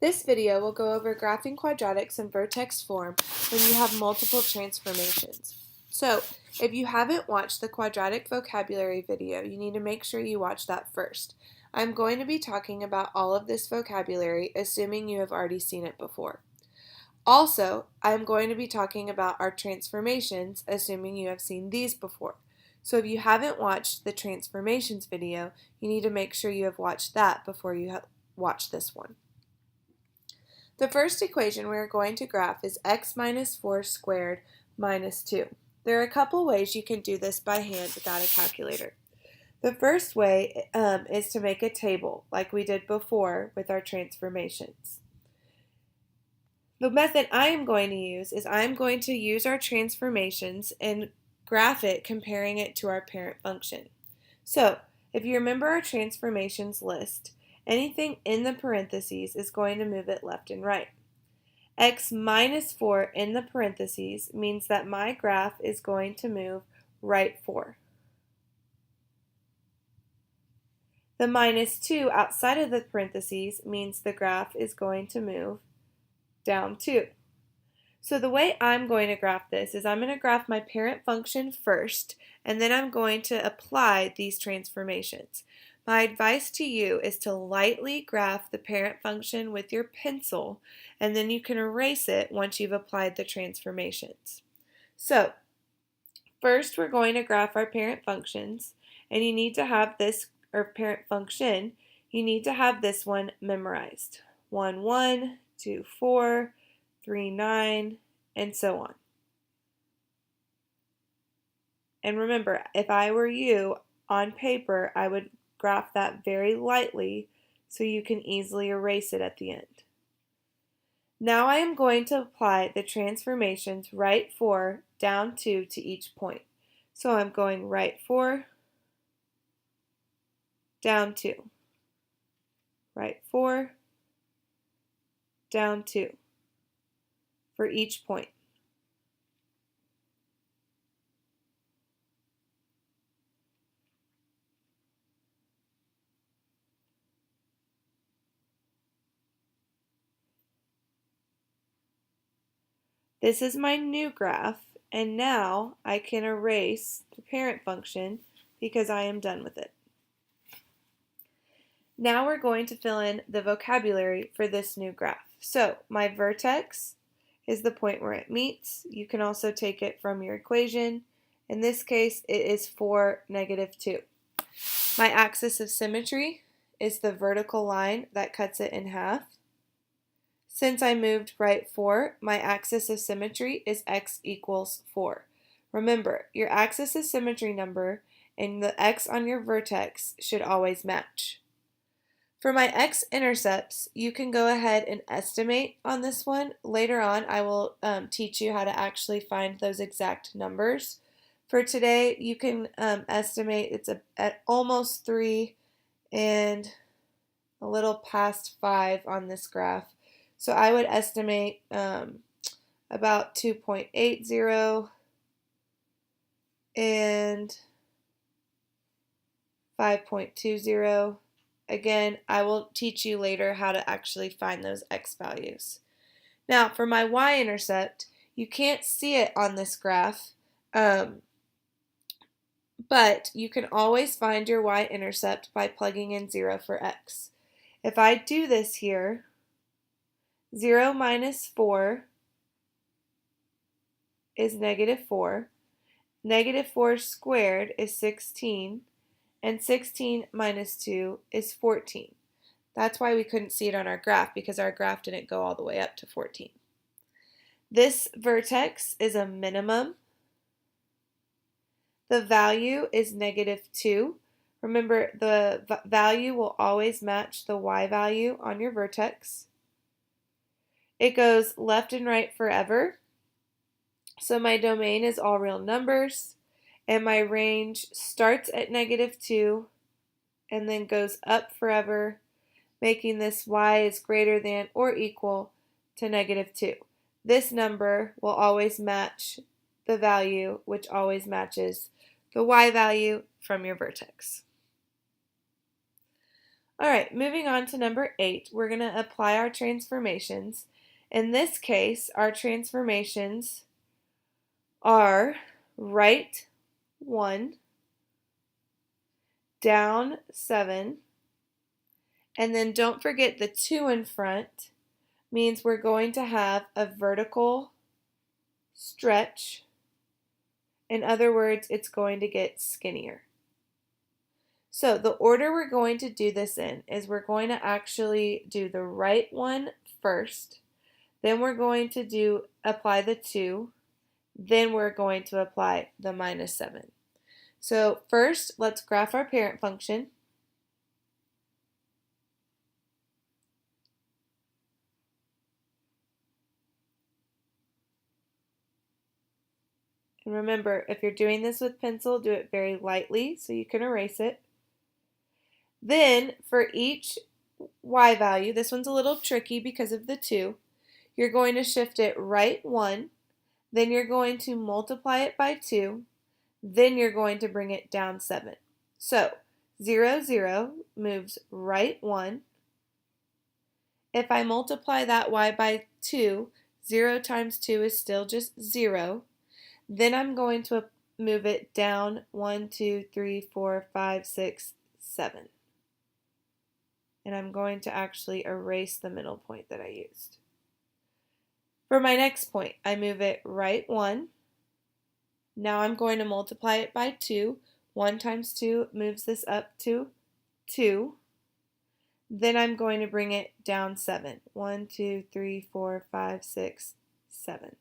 This video will go over graphing quadratics in Vertex form when you have multiple transformations. So, if you haven't watched the quadratic vocabulary video, you need to make sure you watch that first. I'm going to be talking about all of this vocabulary, assuming you have already seen it before. Also, I'm going to be talking about our transformations, assuming you have seen these before. So if you haven't watched the transformations video, you need to make sure you have watched that before you watch this one. The first equation we are going to graph is x minus 4 squared minus 2. There are a couple ways you can do this by hand without a calculator. The first way is to make a table like we did before with our transformations. The method I am going to use is I'm going to use our transformations and graph it comparing it to our parent function. So if you remember our transformations list, anything in the parentheses is going to move it left and right. X minus 4 in the parentheses means that my graph is going to move right 4. The minus 2 outside of the parentheses means the graph is going to move down 2. So the way I'm going to graph this is I'm going to graph my parent function first, and then I'm going to apply these transformations. My advice to you is to lightly graph the parent function with your pencil, and then you can erase it once you've applied the transformations. So first we're going to graph our parent functions, and you need to have this, or parent function, you need to have this one memorized. 1, 1, 2, 4, 3, 9, and so on. And remember, if I were you on paper, I would graph that very lightly so you can easily erase it at the end. Now I am going to apply the transformations right 4 down 2 to each point. So I'm going right 4 down 2, right 4 down 2 for each point. This is my new graph, and now I can erase the parent function because I am done with it. Now we're going to fill in the vocabulary for this new graph. So my vertex is the point where it meets. You can also take it from your equation. In this case, it is 4, negative 2. My axis of symmetry is the vertical line that cuts it in half. Since I moved right 4, my axis of symmetry is x equals 4. Remember, your axis of symmetry number and the x on your vertex should always match. For my x-intercepts, you can go ahead and estimate on this one. Later on, I will teach you how to actually find those exact numbers. For today, you can estimate it's at almost 3 and a little past 5 on this graph. So I would estimate about 2.80 and 5.20. Again, I will teach you later how to actually find those x values. Now, for my y-intercept, you can't see it on this graph, but you can always find your y-intercept by plugging in 0 for x. If I do this here, 0 minus 4 is negative 4. Negative 4 squared is 16. And 16 minus 2 is 14. That's why we couldn't see it on our graph, because our graph didn't go all the way up to 14. This vertex is a minimum. The value is negative 2. Remember, the value will always match the y value on your vertex. It goes left and right forever. So my domain is all real numbers. And my range starts at negative 2 and then goes up forever, making this y is greater than or equal to negative 2. This number will always match the value, which always matches the y value from your vertex. All right, moving on to number 8, we're going to apply our transformations. In this case, our transformations are right 1, down 7, and then don't forget the 2 in front means we're going to have a vertical stretch. In other words, it's going to get skinnier. So the order we're going to do this in is we're going to actually do the right one first, then we're going to apply the 2, then we're going to apply the -7. So first, let's graph our parent function. And remember, if you're doing this with pencil, do it very lightly so you can erase it. Then for each y value, this one's a little tricky because of the 2, you're going to shift it right 1, then you're going to multiply it by 2, then you're going to bring it down 7. So 0, 0 moves right 1. If I multiply that y by 2, 0 times 2 is still just 0. Then I'm going to move it down 1, 2, 3, 4, 5, 6, 7. And I'm going to actually erase the middle point that I used. For my next point, I move it right 1. Now I'm going to multiply it by 2. 1 times 2 moves this up to 2. Then I'm going to bring it down 7. 1, 2, 3, 4, 5, 6, 7.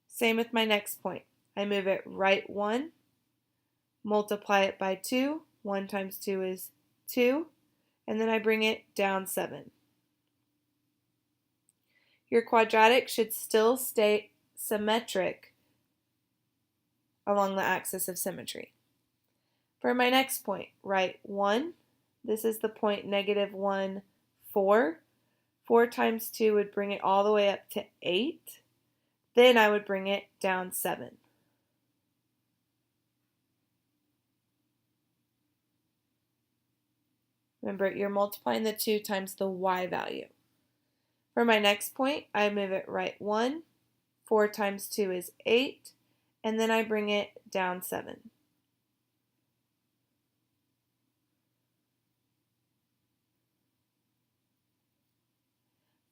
Same with my next point. I move it right 1, multiply it by 2. 1 times 2 is 2. And then I bring it down 7. Your quadratic should still stay symmetric along the axis of symmetry. For my next point, write 1. This is the point -1, 4. 4 times 2 would bring it all the way up to 8. Then I would bring it down 7. Remember, you're multiplying the 2 times the y value. For my next point, I move it right 1. 4 times 2 is 8. And then I bring it down 7.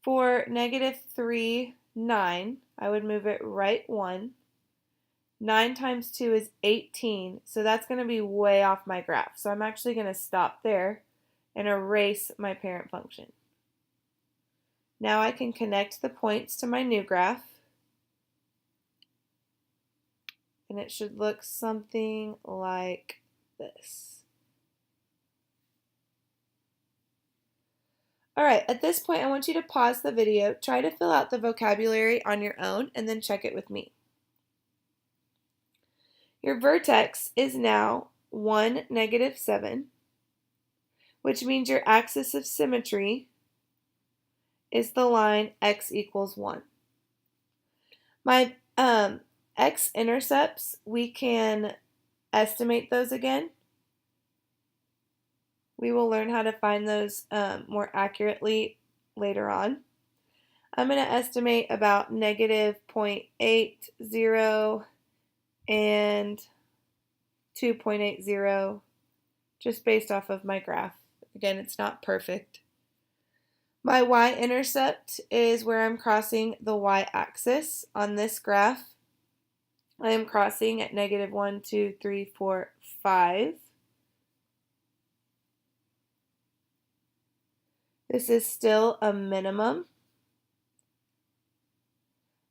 For -3, 9, I would move it right 1. 9 times 2 is 18, so that's going to be way off my graph. So I'm actually going to stop there and erase my parent function. Now I can connect the points to my new graph, and it should look something like this. Alright, at this point I want you to pause the video, try to fill out the vocabulary on your own, and then check it with me. Your vertex is now 1, -7, which means your axis of symmetry is the line x equals 1. My x-intercepts, we can estimate those again. We will learn how to find those more accurately later on. I'm going to estimate about -0.80 and 2.80 just based off of my graph. Again, it's not perfect. My y-intercept is where I'm crossing the y-axis. On this graph, I am crossing at -1, 2, 3, 4, 5. This is still a minimum.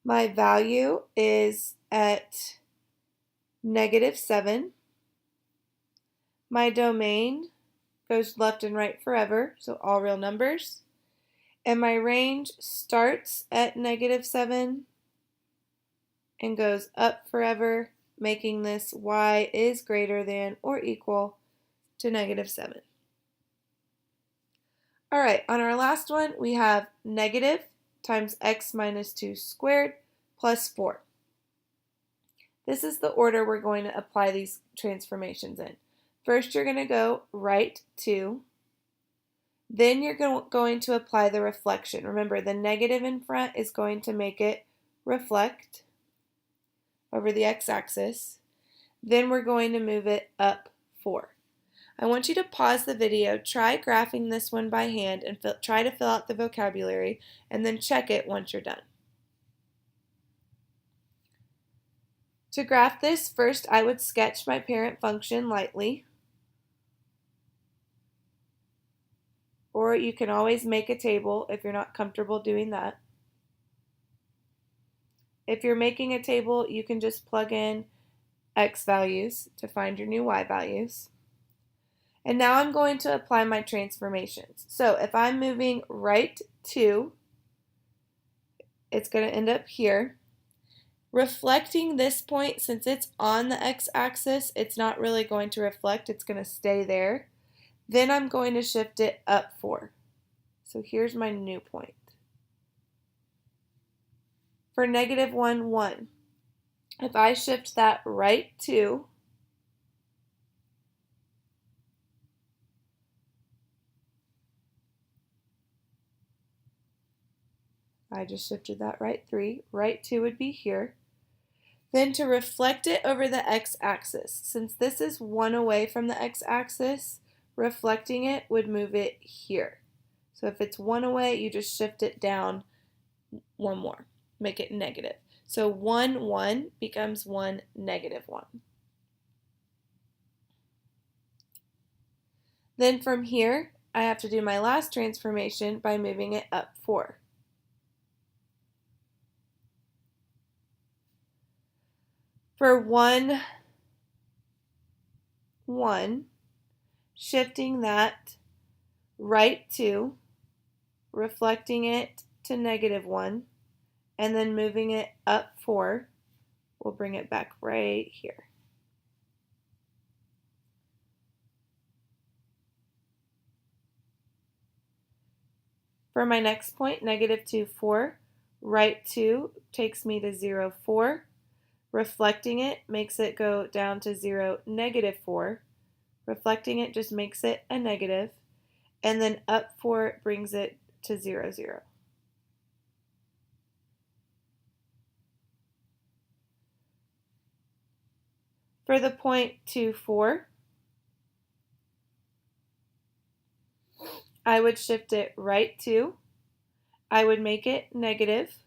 My value is at -7. My domain goes left and right forever, so all real numbers. And my range starts at -7 and goes up forever, making this y is greater than or equal to -7. All right, on our last one, we have negative times x minus 2 squared plus 4. This is the order we're going to apply these transformations in. First, you're going to go right 2. Then you're going to apply the reflection. Remember, the negative in front is going to make it reflect over the x-axis. Then we're going to move it up 4. I want you to pause the video, try graphing this one by hand, and try to fill out the vocabulary, and then check it once you're done. To graph this, first I would sketch my parent function lightly. Or you can always make a table if you're not comfortable doing that. If you're making a table, you can just plug in x values to find your new y values. And now I'm going to apply my transformations. So if I'm moving right 2, it's going to end up here. Reflecting this point, since it's on the x-axis, it's not really going to reflect, it's going to stay there. Then I'm going to shift it up 4. So here's my new point. For -1, 1. If I shift that right 2, I just shifted that right 3. Right 2 would be here. Then to reflect it over the x-axis, since this is 1 away from the x-axis, reflecting it would move it here. So if it's 1 away, you just shift it down 1 more, make it negative. So 1, 1 becomes 1, -1. Then from here, I have to do my last transformation by moving it up 4. For 1, 1, shifting that right 2, reflecting it to -1, and then moving it up 4, we'll bring it back right here. For my next point, -2, 4, right 2 takes me to 0, 4. Reflecting it makes it go down to 0, -4. Reflecting it just makes it a negative. And then up 4 brings it to 0, 0. For the point 2, 4, I would shift it right 2. I would make it negative.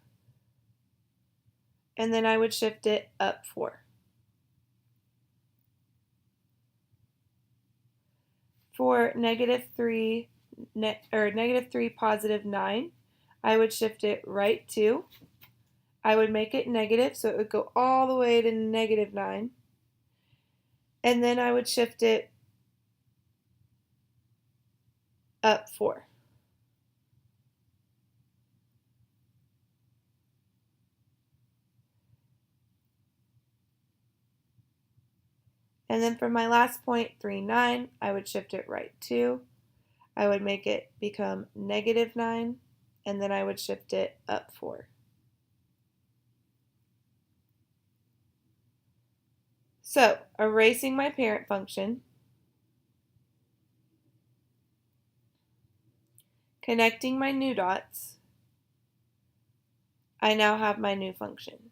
And then I would shift it up 4. For -3, positive 9, I would shift it right 2. I would make it negative, so it would go all the way to -9. And then I would shift it up 4. And then for my last point, 3, 9, I would shift it right 2. I would make it become -9, and then I would shift it up 4. So, erasing my parent function, connecting my new dots, I now have my new function.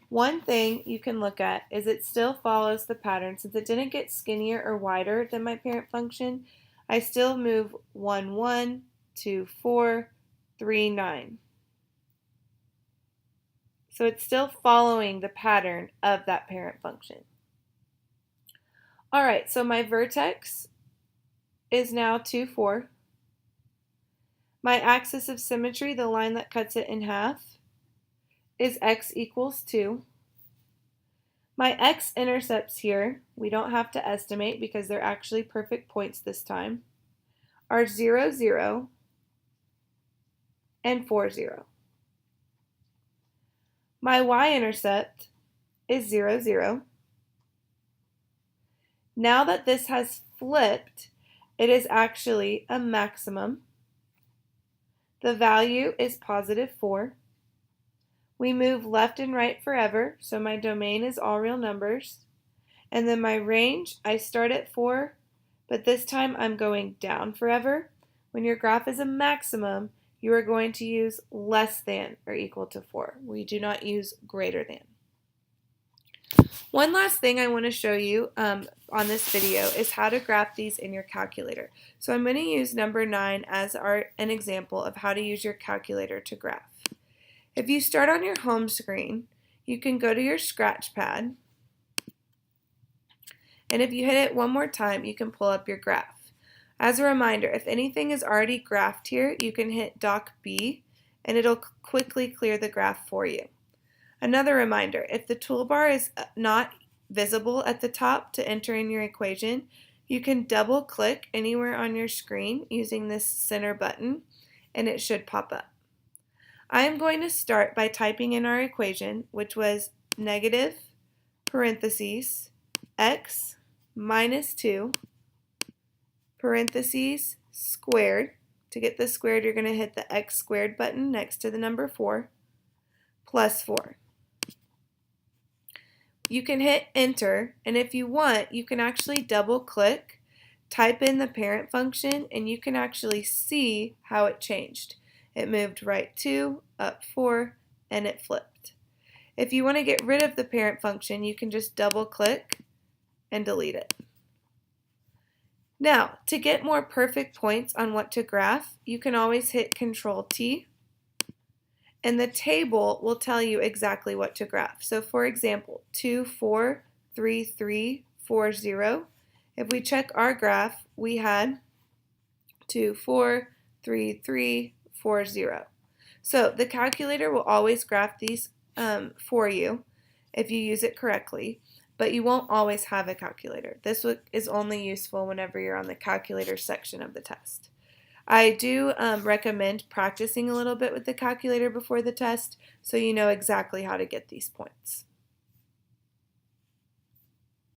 One thing you can look at is it still follows the pattern. Since it didn't get skinnier or wider than my parent function, I still move 1, 1, 2, 4, 3, 9. So it's still following the pattern of that parent function. All right, so my vertex is now 2, 4. My axis of symmetry, the line that cuts it in half, is x equals 2. My x-intercepts here, we don't have to estimate because they're actually perfect points this time, are 0, 0, and 4, 0. My y-intercept is 0, 0. Now that this has flipped, it is actually a maximum. The value is positive 4. We move left and right forever, so my domain is all real numbers. And then my range, I start at 4, but this time I'm going down forever. When your graph is a maximum, you are going to use less than or equal to 4. We do not use greater than. One last thing I want to show you on this video is how to graph these in your calculator. So I'm going to use number 9 as an example of how to use your calculator to graph. If you start on your home screen, you can go to your scratch pad, and if you hit it one more time, you can pull up your graph. As a reminder, if anything is already graphed here, you can hit Doc B, and it'll quickly clear the graph for you. Another reminder, if the toolbar is not visible at the top to enter in your equation, you can double click anywhere on your screen using this center button, and it should pop up. I am going to start by typing in our equation, which was negative parentheses x minus 2 parentheses squared. To get the squared, you're going to hit the x squared button next to the number 4 plus 4. You can hit enter, and if you want, you can actually double click, type in the parent function, and you can actually see how it changed. It moved right 2, up 4, and it flipped. If you want to get rid of the parent function, you can just double click and delete it. Now, to get more perfect points on what to graph, you can always hit Control T, and the table will tell you exactly what to graph. So for example, 2, 4, 3, 3, 4, 0. If we check our graph, we had 2, 4, 3, 3, 4, 0. So the calculator will always graph these for you if you use it correctly, but you won't always have a calculator. This is only useful whenever you're on the calculator section of the test. I do recommend practicing a little bit with the calculator before the test so you know exactly how to get these points.